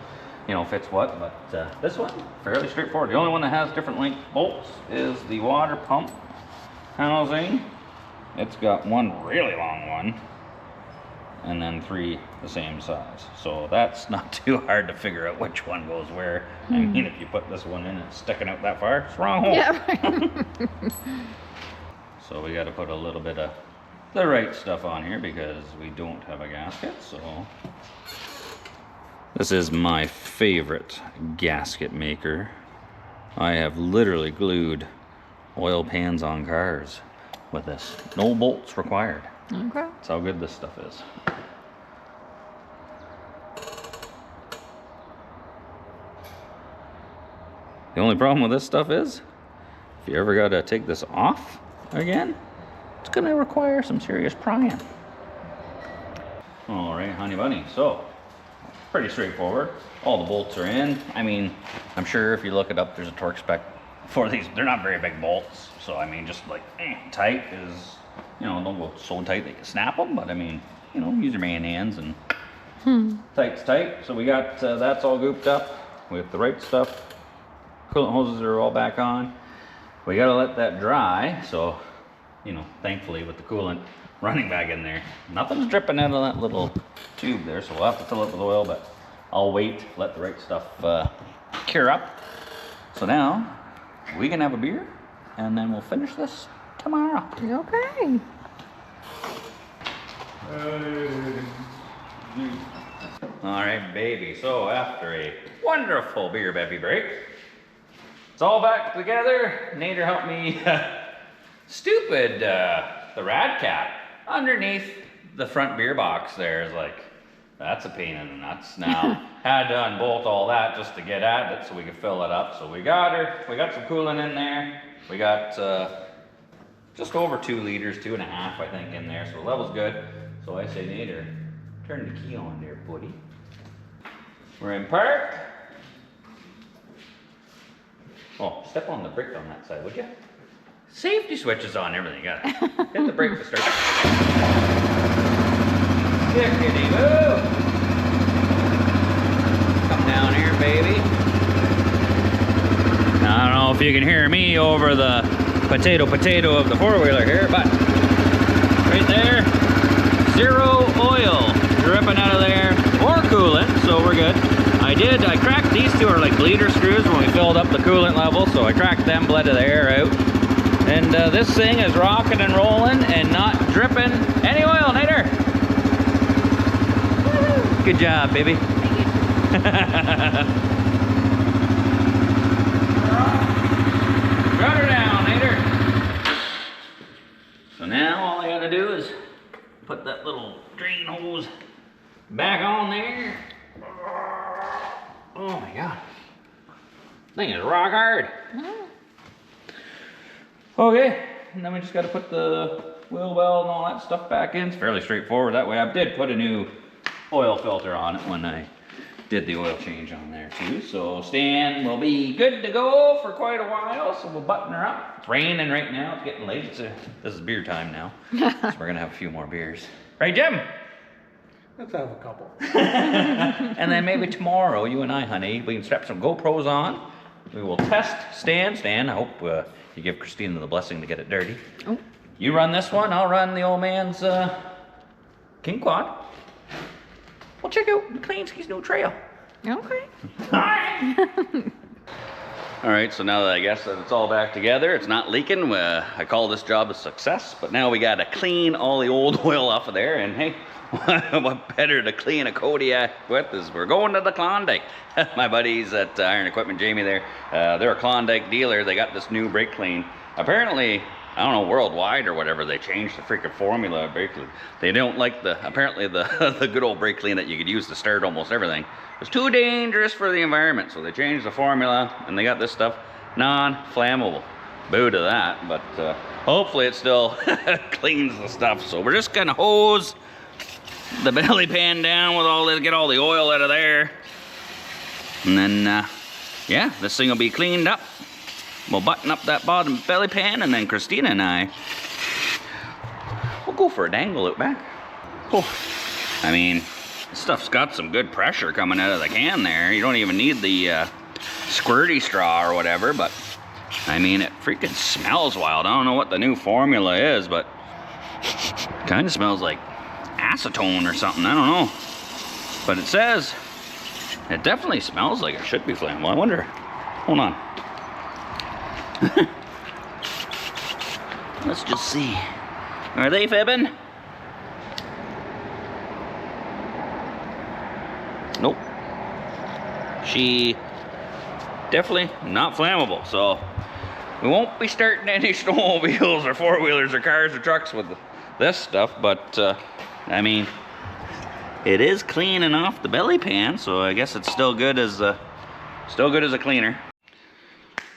you know, fits what. But this one, fairly straightforward. The only one that has different length bolts is the water pump housing. It's got one really long one and then three the same size, so that's not too hard to figure out which one goes where. I mean, if you put this one in and it's sticking out that far, it's the wrong hole. Yeah. So we got to put a little bit of the right stuff on here because we don't have a gasket. So this is my favorite gasket maker. I have literally glued oil pans on cars with this. No bolts required. Okay. That's how good this stuff is. The only problem with this stuff is, if you ever got to take this off again, it's going to require some serious prying. All right, honey bunny. So, pretty straightforward. All the bolts are in. I mean, I'm sure if you look it up, there's a torque spec for these. They're not very big bolts. So, I mean, just like tight is, you know, don't go so tight that you snap them. But, I mean, you know, use your man hands and tight's tight. So, we got that's all gooped up with the right stuff. Coolant hoses are all back on. We got to let that dry. So, you know, thankfully with the coolant running back in there, nothing's dripping out of that little tube there, so we'll have to fill it with oil, but I'll wait, let the right stuff cure up. So now we can have a beer and then we'll finish this tomorrow. Okay. All right, baby, so after a wonderful beer bevy break, it's all back together. Nader helped me stupid the rad cap underneath the front beer box there is like, that's a pain in the nuts. Now, had to unbolt all that just to get at it so we could fill it up. So we got some coolant in there. We got just over 2 liters, 2.5 I think in there, so the level's good. So I say, Nader, turn the key on there, buddy. We're in park. Oh, step on the brake on that side, would you? Safety switch is on, everything. You gotta hit the brake to start. Tickety-boo. Come down here, baby. Now, I don't know if you can hear me over the potato of the four-wheeler here, but right there, zero oil dripping out of there, or coolant, so we're good. I cracked, these two are like bleeder screws when we filled up the coolant level, so I cracked them, bled the air out. And this thing is rocking and rolling and not dripping any oil, Nader. Good job, baby. Run her down, Nader. So now all I gotta do is put that little drain hose back on there. Oh my God. Thing is rock hard. Okay, and then we just got to put the wheel well and all that stuff back in. It's fairly straightforward that way. I did put a new oil filter on it when I did the oil change on there too. So Stan will be good to go for quite a while, so we'll button her up. It's raining right now, it's getting late. This is beer time now, so we're gonna have a few more beers. Right, Jim? Let's have a couple. And then maybe tomorrow, you and I, honey, we can strap some GoPros on. We will test Stan. Stan, I hope you give Christina the blessing to get it dirty. Oh. You run this one, I'll run the old man's King Quad. We'll check out Clancy's new trail. Okay. All right, so now that I guess that it's all back together, it's not leaking, I call this job a success, but now we gotta clean all the old oil off of there, and hey, what better to clean a Kodiak with is we're going to the Klondike. My buddies at Iron Equipment, Jamie there, they're a Klondike dealer. They got this new brake clean. Apparently, I don't know, worldwide or whatever, they changed the freaking formula of brake clean. They don't like apparently the good old brake clean that you could use to start almost everything. It's too dangerous for the environment, so they changed the formula and they got this stuff non-flammable. Boo to that, but hopefully it still cleans the stuff. So we're just gonna hose the belly pan down with all this, get all the oil out of there. And then, yeah, this thing will be cleaned up. We'll button up that bottom belly pan, and then Christina and I will go for a dangle out back. Oh, I mean, this stuff's got some good pressure coming out of the can there. You don't even need the squirty straw or whatever, but I mean, it freaking smells wild. I don't know what the new formula is, but it kind of smells like acetone or something, I don't know. But it says, it definitely smells like it should be flammable. I wonder, hold on. Let's just see. Are they fibbing? Nope. She definitely not flammable, so we won't be starting any snowmobiles or four-wheelers or cars or trucks with this stuff, but I mean, it is cleaning off the belly pan, so I guess it's still good as a cleaner.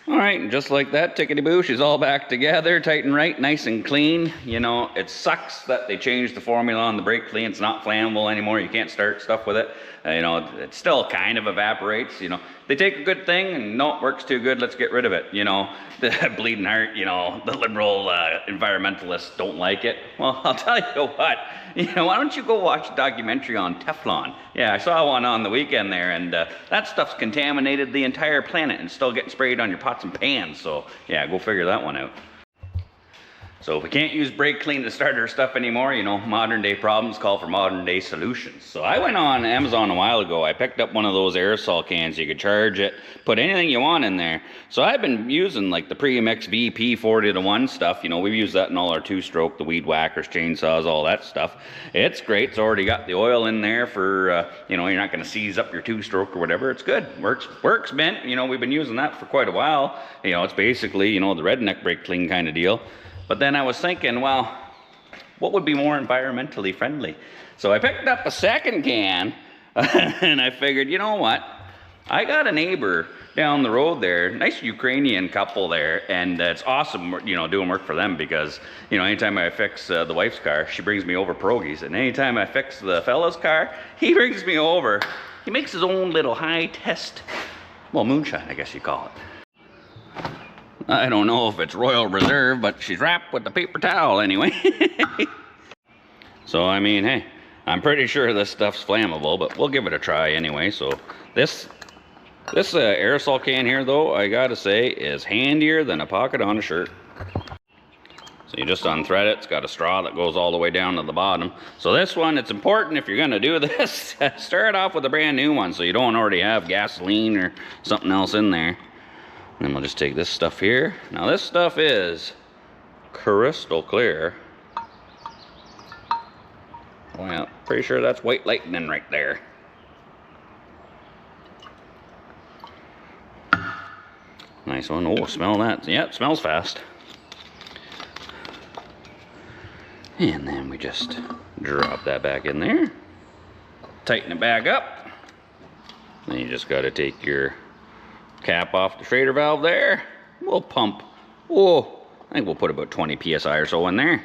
All right, and just like that, tickety-boo, she's all back together, tight and right, nice and clean. You know, it sucks that they changed the formula on the brake clean. It's not flammable anymore. You can't start stuff with it. You know, it still kind of evaporates. You know, they take a good thing and no, it works too good, let's get rid of it. You know, the bleeding heart, you know, the liberal environmentalists don't like it. Well, I'll tell you what, you know, why don't you go watch a documentary on Teflon? Yeah, I saw one on the weekend there, and that stuff's contaminated the entire planet and still getting sprayed on your pots and pans. So yeah, go figure that one out. So if we can't use brake clean to start our stuff anymore, you know, modern day problems call for modern day solutions. So I went on Amazon a while ago. I picked up one of those aerosol cans. You could charge it, put anything you want in there. So I've been using like the Premix VP 40-to-1 stuff. You know, we've used that in all our two-stroke, the weed whackers, chainsaws, all that stuff. It's great. It's already got the oil in there for, you know, you're not going to seize up your two-stroke or whatever. It's good. Works mint. You know, we've been using that for quite a while. You know, it's basically, you know, the redneck brake clean kind of deal. But then I was thinking, well, what would be more environmentally friendly? So I picked up a second can, and I figured, you know what? I got a neighbor down the road there, nice Ukrainian couple there, and it's awesome, you know, doing work for them because, you know, anytime I fix the wife's car, she brings me over pierogies, and anytime I fix the fella's car, he brings me over. He makes his own little high-test, well, moonshine, I guess you call it. I don't know if it's Royal Reserve, but she's wrapped with the paper towel anyway. So, I mean, hey, I'm pretty sure this stuff's flammable, but we'll give it a try anyway. So this aerosol can here, though, I gotta say, is handier than a pocket on a shirt. So you just unthread it. It's got a straw that goes all the way down to the bottom. So this one, it's important if you're gonna do this, start off with a brand new one so you don't already have gasoline or something else in there. And then we'll just take this stuff here. Now this stuff is crystal clear. Oh yeah, pretty sure that's white lightning right there. Nice one. Oh, smell that. Yeah, it smells fast. And then we just drop that back in there. Tighten it back up. Then you just got to take your cap off the Schrader valve there. We'll pump. Whoa, I think we'll put about 20 psi or so in there.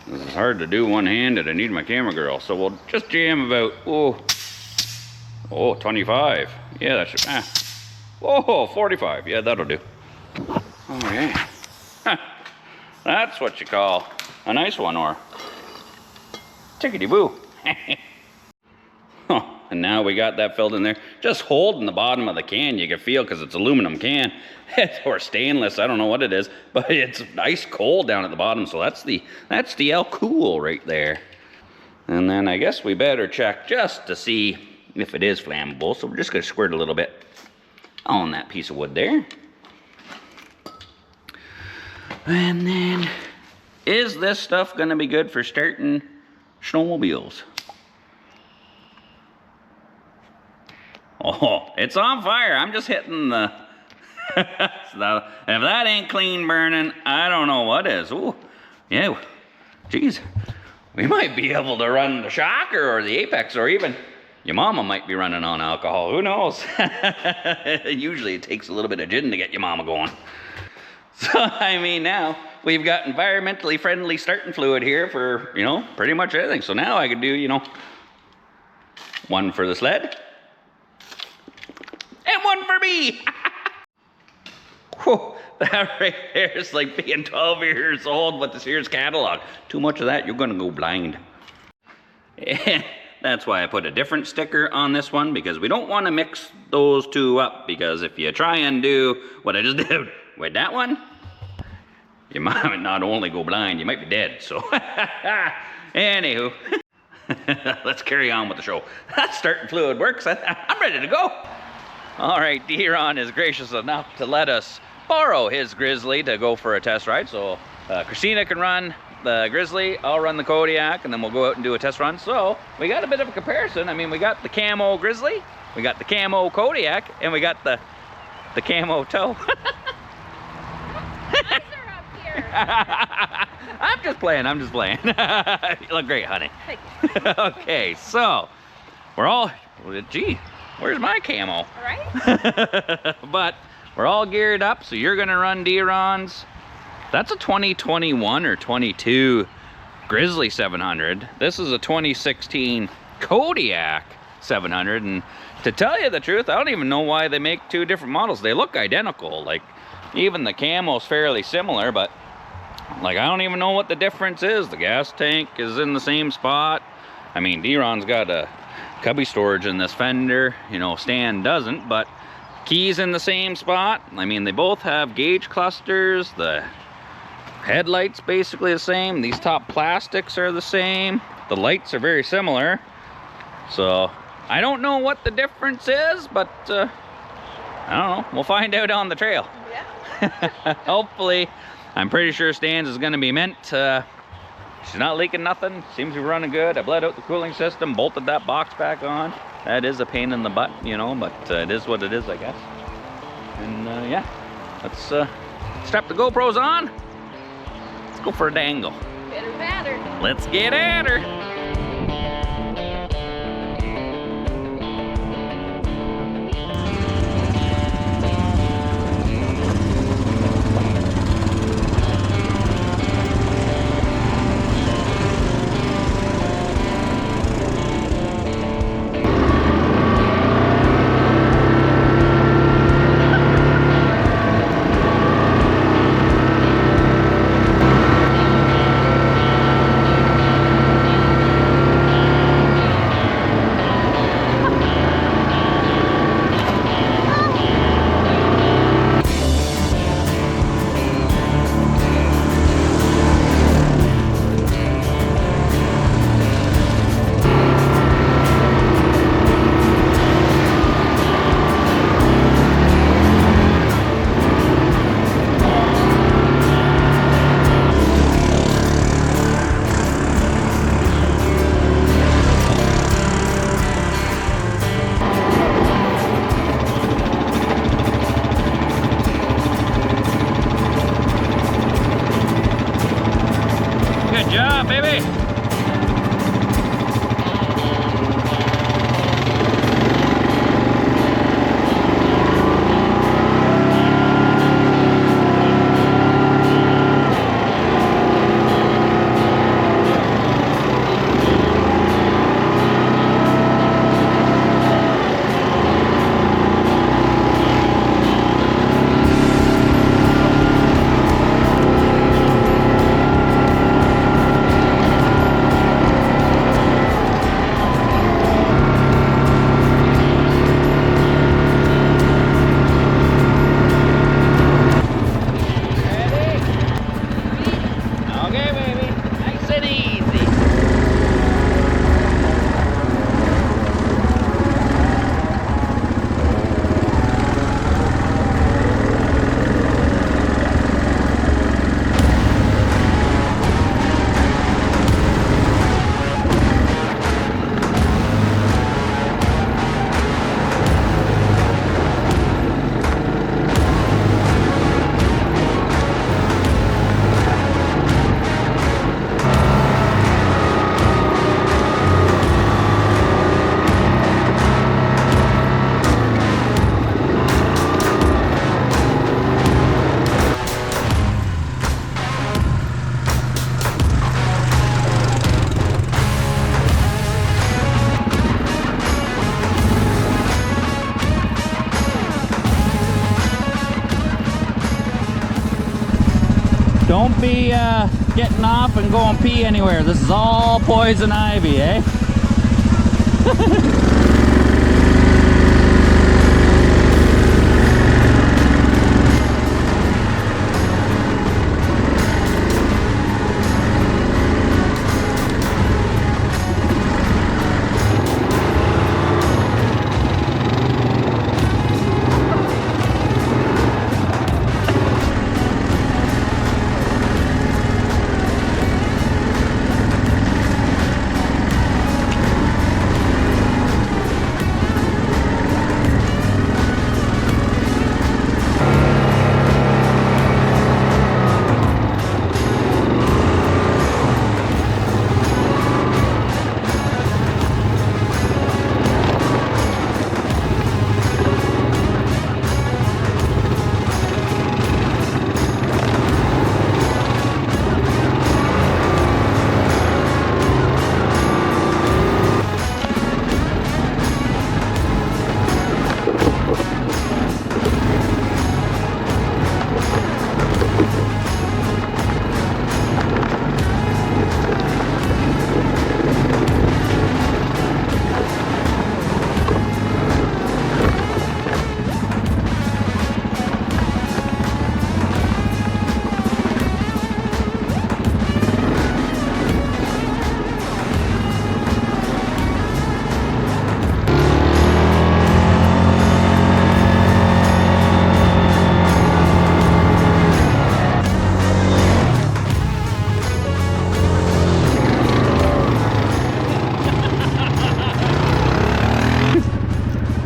This is hard to do one-handed. I need my camera girl. So we'll just jam about, oh, 25. Yeah, that should, whoa, 45. Yeah, that'll do. Okay. That's what you call a nice one, or tickety-boo. And now we got that filled in there. Just holding the bottom of the can, you can feel, because it's aluminum can or stainless, I don't know what it is, but it's ice cold down at the bottom. So that's the L-Cool right there. And then I guess we better check just to see if it is flammable. So we're just gonna squirt a little bit on that piece of wood there. And then, is this stuff gonna be good for starting snowmobiles? Oh, it's on fire. I'm just hitting the... So if that ain't clean burning, I don't know what is. Ooh, yeah, geez. We might be able to run the Shocker or the Apex, or even your mama might be running on alcohol. Who knows? Usually it takes a little bit of gin to get your mama going. So, I mean, now we've got environmentally friendly starting fluid here for, you know, pretty much everything. So now I could do, you know, one for the sled. And one for me. Whew, that right there is like being 12 years old with the Sears catalog. Too much of that, you're gonna go blind. And that's why I put a different sticker on this one, because we don't want to mix those two up, because if you try and do what I just did with that one, you might not only go blind, you might be dead. So, anywho, let's carry on with the show. That starting fluid works. I'm ready to go. All right, Deron is gracious enough to let us borrow his Grizzly to go for a test ride. So Christina can run the Grizzly, I'll run the Kodiak, and then we'll go out and do a test run. So we got a bit of a comparison. I mean, we got the camo Grizzly, we got the camo Kodiak, and we got the camo tow. Eyes are up here. I'm just playing. You look great, honey. Thank you. Okay, so we're all, gee, where's my camo? Right? But we're all geared up, so you're gonna run Deron's. That's a 2021 or 22 Grizzly 700. This is a 2016 Kodiak 700, and to tell you the truth, I don't even know why they make two different models. They look identical. Like, even the camo's fairly similar, but like, I don't even know what the difference is. The gas tank is in the same spot. I mean, Deron's got a cubby storage in this fender, you know, Stan doesn't, but keys in the same spot. I mean, they both have gauge clusters. The headlights basically the same. These top plastics are the same. The lights are very similar. So I don't know what the difference is, but I don't know. We'll find out on the trail. Yeah. Hopefully. I'm pretty sure Stan's is going to be mint. She's not leaking nothing. Seems to be running good. I bled out the cooling system, bolted that box back on. That is a pain in the butt, you know, but it is what it is, I guess. And yeah, let's strap the GoPros on. Let's go for a dangle. Bitter batter. Let's get at her. job, baby. Don't be getting off and going pee anywhere. This is all poison ivy, eh?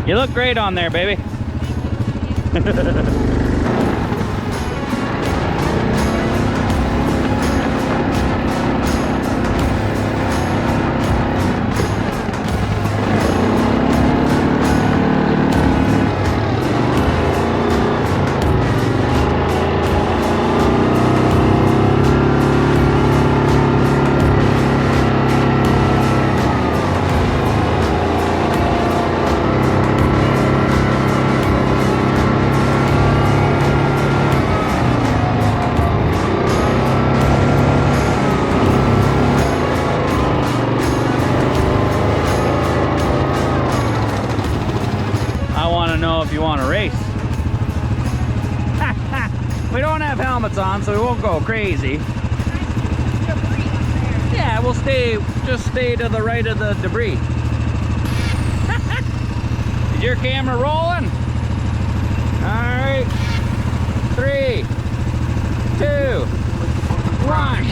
You look great on there, baby. If you want to race. We don't have helmets on, so we won't go crazy. Yeah, we'll just stay to the right of the debris. Is your camera rolling? Alright. 3, 2, 1.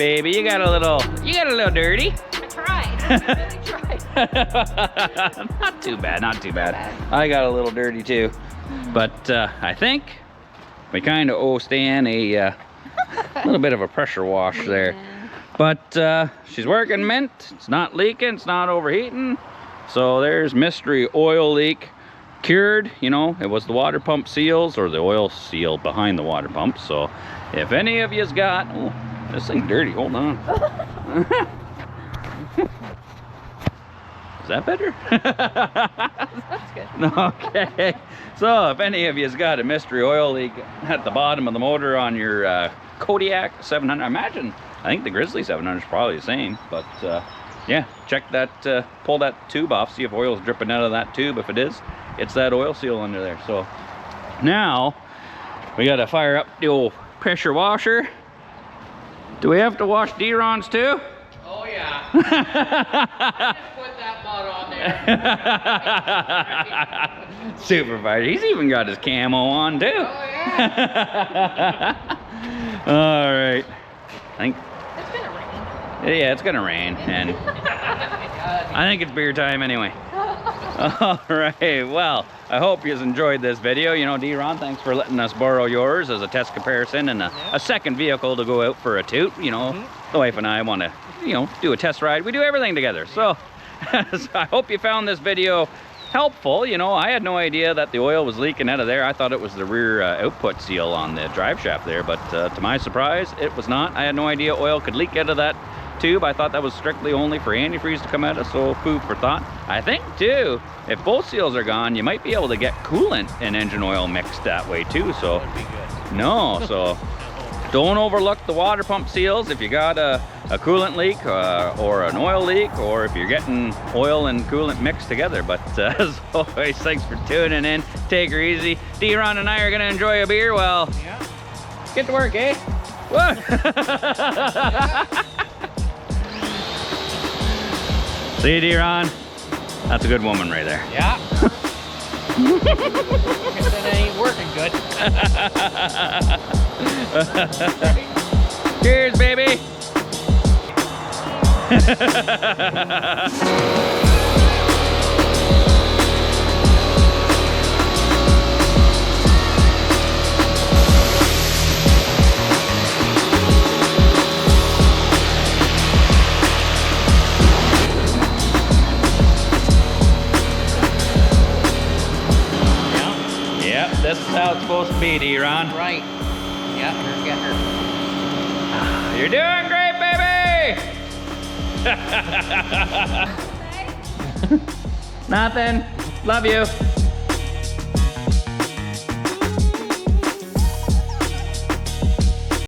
baby. You got a little dirty. I tried. I really tried. Not too bad, not too bad. I got a little dirty too. But I think we kind of owe Stan a little bit of a pressure wash there. But she's working mint. It's not leaking, it's not overheating. So there's mystery oil leak cured. You know, it was the water pump seals or the oil seal behind the water pump. So if any of you's got, oh, this thing's dirty, hold on. Is that better? That's good. Okay. So if any of you's got a mystery oil leak at the bottom of the motor on your Kodiak 700, I think the Grizzly 700 is probably the same, but yeah, check that, pull that tube off, see if oil's dripping out of that tube. If it is, it's that oil seal under there. So now we gotta fire up the old pressure washer. Do we have to wash D-Rons too? Oh yeah. I just put that mud on there. Supervisor, he's even got his camo on too. Oh yeah. All right. I think, It's gonna rain. yeah, it's gonna rain, and I think it's beer time anyway. All right, well, I hope you enjoyed this video. You know, D-Ron, thanks for letting us borrow yours as a test comparison and a second vehicle to go out for a toot. You know, the wife and I want to, you know, do a test ride. We do everything together. So, so I hope you found this video helpful. You know, I had no idea that the oil was leaking out of there. I thought it was the rear output seal on the drive shaft there, but to my surprise, it was not. I had no idea oil could leak out of that tube. I thought that was strictly only for antifreeze to come out of, so food for thought. I think too, if both seals are gone, you might be able to get coolant and engine oil mixed that way too. So That'd be good. no, so don't overlook the water pump seals if you got a coolant leak or an oil leak, or if you're getting oil and coolant mixed together. But as always, thanks for tuning in. Take her easy. D-Ron and I are gonna enjoy a beer. Well, Yeah. get to work, eh? What? See, D-Ron? That's a good woman right there. Yeah. Guess that ain't working good. Cheers, baby. Yep, this is how it's supposed to be, D-Ron. Right. Yeah, here, get her. You're doing great, baby! Nothing. Love you.